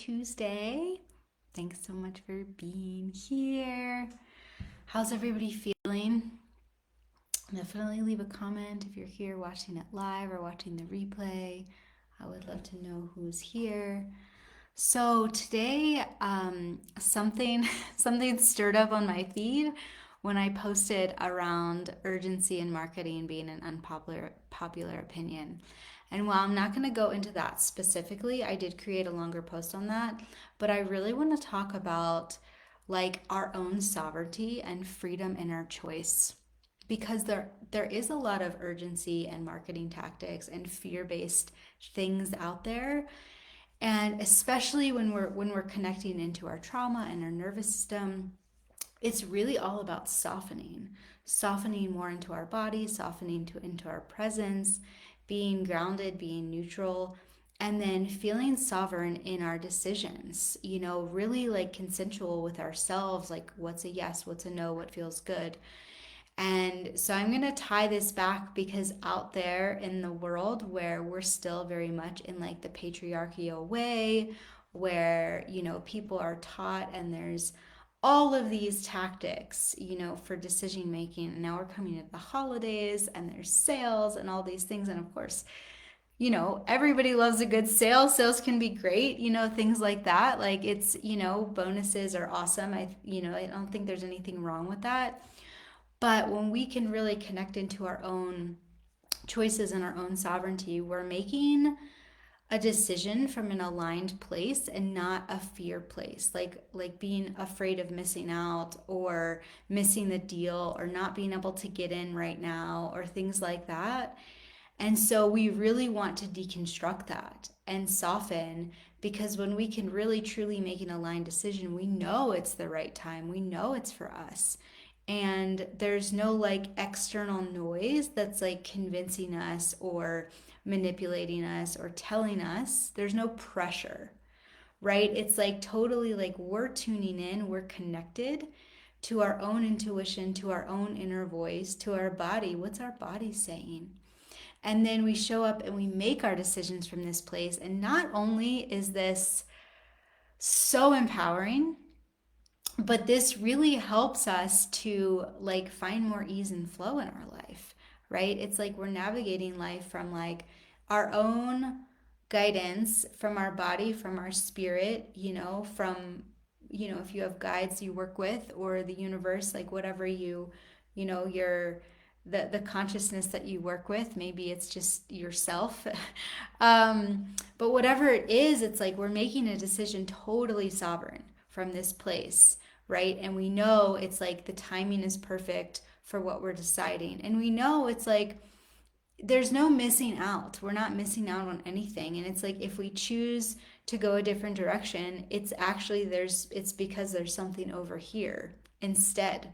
Tuesday. Thanks so much for being here. How's everybody feeling? Definitely leave a comment if you're here watching it live or watching the replay. I would love to know who's here. So today, something something stirred up on my feed when I posted around urgency in marketing being an unpopular opinion. And while I'm not going to go into that specifically, I did create a longer post on that, but I really want to talk about like our own sovereignty and freedom in our choice because there is a lot of urgency and marketing tactics and fear-based things out there, and especially when we're connecting into our trauma and our nervous system, it's really all about softening more into our body, softening into our presence, being grounded, being neutral, and then feeling sovereign in our decisions, really like consensual with ourselves, like what's a yes, what's a no, what feels good. And so I'm going to tie this back because out there in the world where we're still very much in like the patriarchal way, where, people are taught and there's all of these tactics, for decision making. And now we're coming into the holidays and there's sales and all these things. And of course, everybody loves a good sale. Sales can be great, things like that. Like it's, bonuses are awesome. I don't think there's anything wrong with that. But when we can really connect into our own choices and our own sovereignty, we're making a decision from an aligned place and not a fear place, like being afraid of missing out or missing the deal or not being able to get in right now or things like that. And so we really want to deconstruct that and soften, because when we can really truly make an aligned decision, we know it's the right time. We know it's for us. And there's no like external noise that's like convincing us or manipulating us or telling us. There's no pressure, right? It's like totally like we're tuning in, we're connected to our own intuition, to our own inner voice, to our body. What's our body saying? And then we show up and we make our decisions from this place. And not only is this so empowering, but this really helps us to like find more ease and flow in our life, right? It's like we're navigating life from like our own guidance, from our body, from our spirit, from, if you have guides you work with or the universe, like whatever your the consciousness that you work with, maybe it's just yourself. But whatever it is, it's like we're making a decision totally sovereign from this place, right? And we know it's like the timing is perfect for what we're deciding. And we know it's like there's no missing out. We're not missing out on anything. And it's like if we choose to go a different direction, it's because there's something over here instead.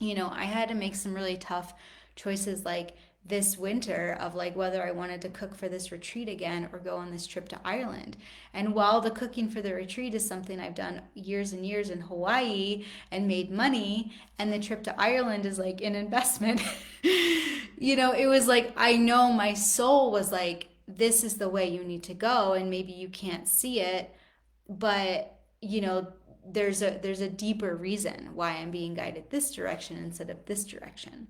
I had to make some really tough choices like this winter of like whether I wanted to cook for this retreat again or go on this trip to Ireland. And while the cooking for the retreat is something I've done years and years in Hawaii and made money, and the trip to Ireland is like an investment, it was like I know my soul was like, this is the way you need to go, and maybe you can't see it, but there's a deeper reason why I'm being guided this direction instead of this direction.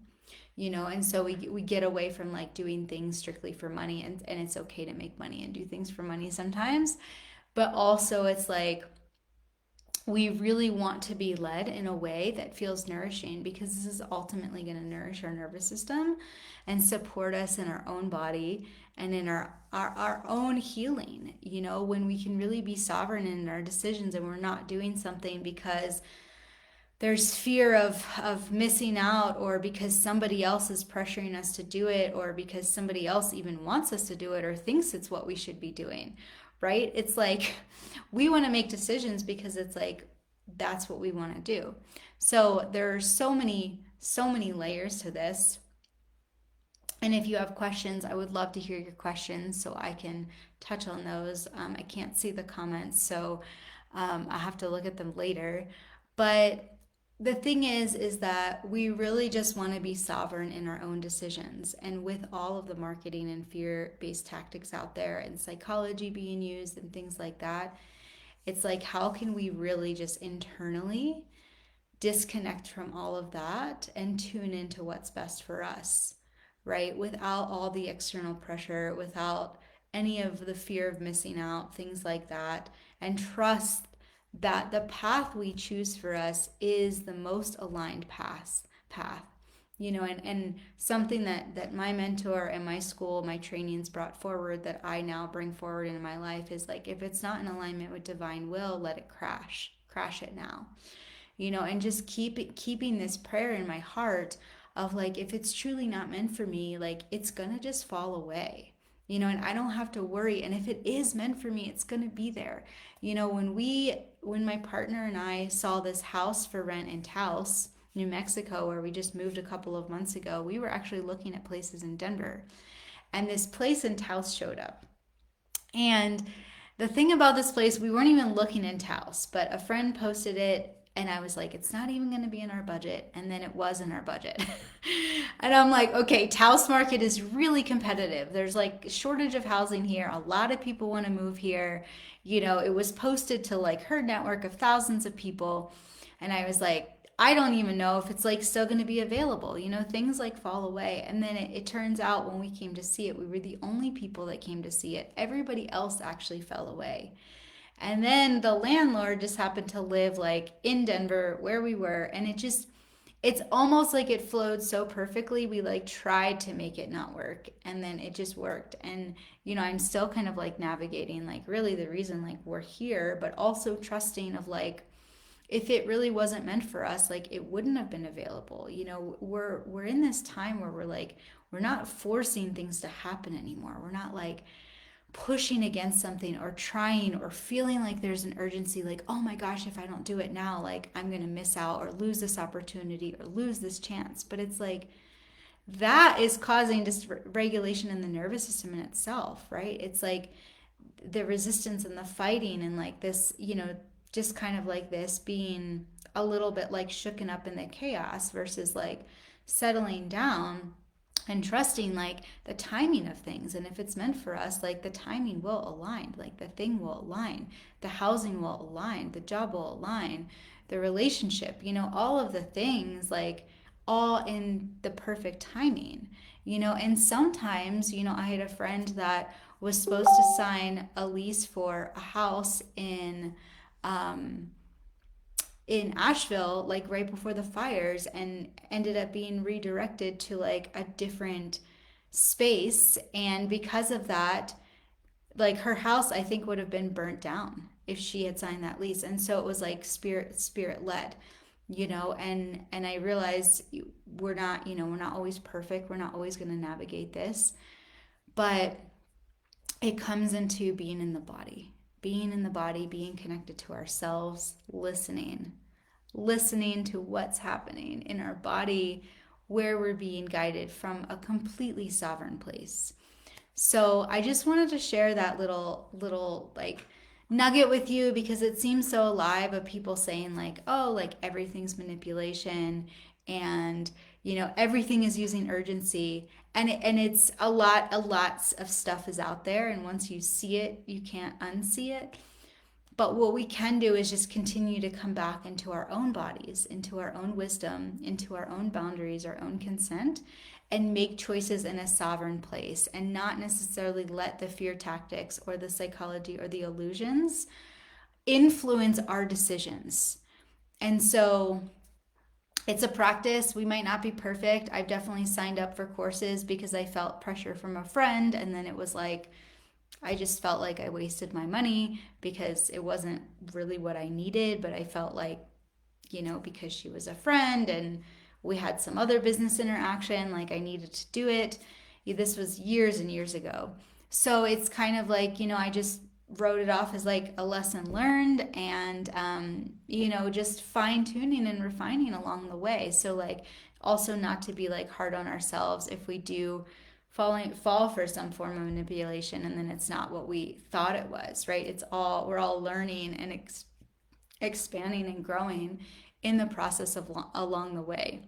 And so we get away from like doing things strictly for money, and it's okay to make money and do things for money sometimes, but also it's like we really want to be led in a way that feels nourishing, because this is ultimately going to nourish our nervous system and support us in our own body and in our own healing, when we can really be sovereign in our decisions and we're not doing something because there's fear of missing out, or because somebody else is pressuring us to do it, or because somebody else even wants us to do it or thinks it's what we should be doing, right? It's like we want to make decisions because it's like that's what we want to do. So there are so many layers to this. And if you have questions, I would love to hear your questions so I can touch on those. I can't see the comments, so I have to look at them later. But the thing is that we really just want to be sovereign in our own decisions. And with all of the marketing and fear-based tactics out there and psychology being used and things like that, It's like, how can we really just internally disconnect from all of that and tune into what's best for us, right? Without all the external pressure, without any of the fear of missing out, things like that, and trust that the path we choose for us is the most aligned path. And something that my mentor and my school, my trainings brought forward that I now bring forward in my life is like, if it's not in alignment with divine will, let it crash it now. And just keeping this prayer in my heart of like, if it's truly not meant for me, like it's gonna just fall away. And I don't have to worry. And if it is meant for me, it's gonna be there. When my partner and I saw this house for rent in Taos, New Mexico, where we just moved a couple of months ago, we were actually looking at places in Denver. And this place in Taos showed up. And the thing about this place, we weren't even looking in Taos, but a friend posted it, and I was like, it's not even going to be in our budget. And then it was in our budget. And I'm like, okay, Taos market is really competitive. There's like shortage of housing here. A lot of people want to move here. It was posted to like her network of thousands of people. And I was like, I don't even know if it's like still going to be available. Things like fall away. And then it turns out when we came to see it, we were the only people that came to see it. Everybody else actually fell away. And then the landlord just happened to live like in Denver where we were. And it's almost like it flowed so perfectly. We like tried to make it not work, and then it just worked. And, I'm still kind of like navigating like really the reason like we're here, but also trusting of like, if it really wasn't meant for us, like it wouldn't have been available. We're in this time where we're not forcing things to happen anymore. We're not like pushing against something or trying or feeling like there's an urgency, like, oh my gosh, if I don't do it now, like I'm going to miss out or lose this opportunity or lose this chance. But it's like that is causing dysregulation in the nervous system in itself, right? It's like the resistance and the fighting and like this, just kind of like this being a little bit like shooken up in the chaos versus like settling down and trusting like the timing of things. And if it's meant for us, like the timing will align, like the thing will align, the housing will align, the job will align, the relationship, all of the things, like all in the perfect timing. And sometimes, I had a friend that was supposed to sign a lease for a house in Asheville, like right before the fires, and ended up being redirected to like a different space. And because of that, like her house, I think would have been burnt down if she had signed that lease. And so it was like spirit led, and I realized we're not always perfect. We're not always going to navigate this, but it comes into being in the body, being connected to ourselves, listening to what's happening in our body, where we're being guided from a completely sovereign place. So I just wanted to share that little like nugget with you because it seems so alive of people saying like, oh, like everything's manipulation and everything is using urgency, and it's a lot of stuff is out there, and once you see it, you can't unsee it. But what we can do is just continue to come back into our own bodies, into our own wisdom, into our own boundaries, our own consent, and make choices in a sovereign place and not necessarily let the fear tactics or the psychology or the illusions influence our decisions. And so it's a practice. We might not be perfect. I've definitely signed up for courses because I felt pressure from a friend, and then it was like, I just felt like I wasted my money because it wasn't really what I needed, but I felt like, because she was a friend and we had some other business interaction, like I needed to do it. This was years and years ago. So it's kind of like, I just wrote it off as like a lesson learned, and, just fine tuning and refining along the way. So like also not to be like hard on ourselves if we do fall for some form of manipulation and then it's not what we thought it was, right? We're all learning and expanding and growing in the process of along the way.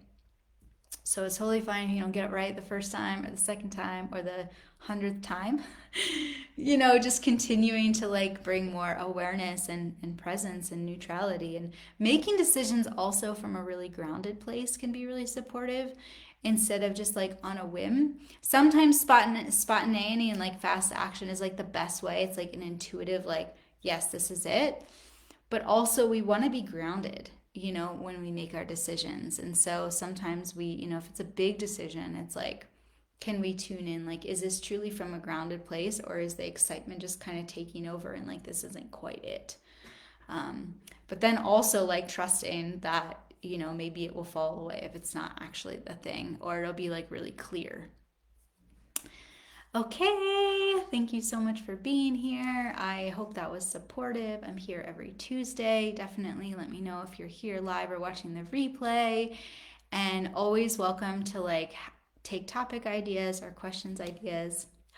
So it's totally fine if you don't get it right the first time or the second time or the 100th time. Just continuing to like bring more awareness and presence and neutrality, and making decisions also from a really grounded place can be really supportive instead of just like on a whim. Sometimes spontaneity and like fast action is like the best way. It's like an intuitive, like, yes, this is it. But also we want to be grounded, when we make our decisions. And so sometimes we, if it's a big decision, it's like, can we tune in? Like, is this truly from a grounded place, or is the excitement just kind of taking over and like this isn't quite it? But then also like trusting that, maybe it will fall away if it's not actually the thing, or it'll be like really clear. Okay, thank you so much for being here. I hope that was supportive. I'm here every Tuesday. Definitely let me know if you're here live or watching the replay. And always welcome to like take topic ideas or questions ideas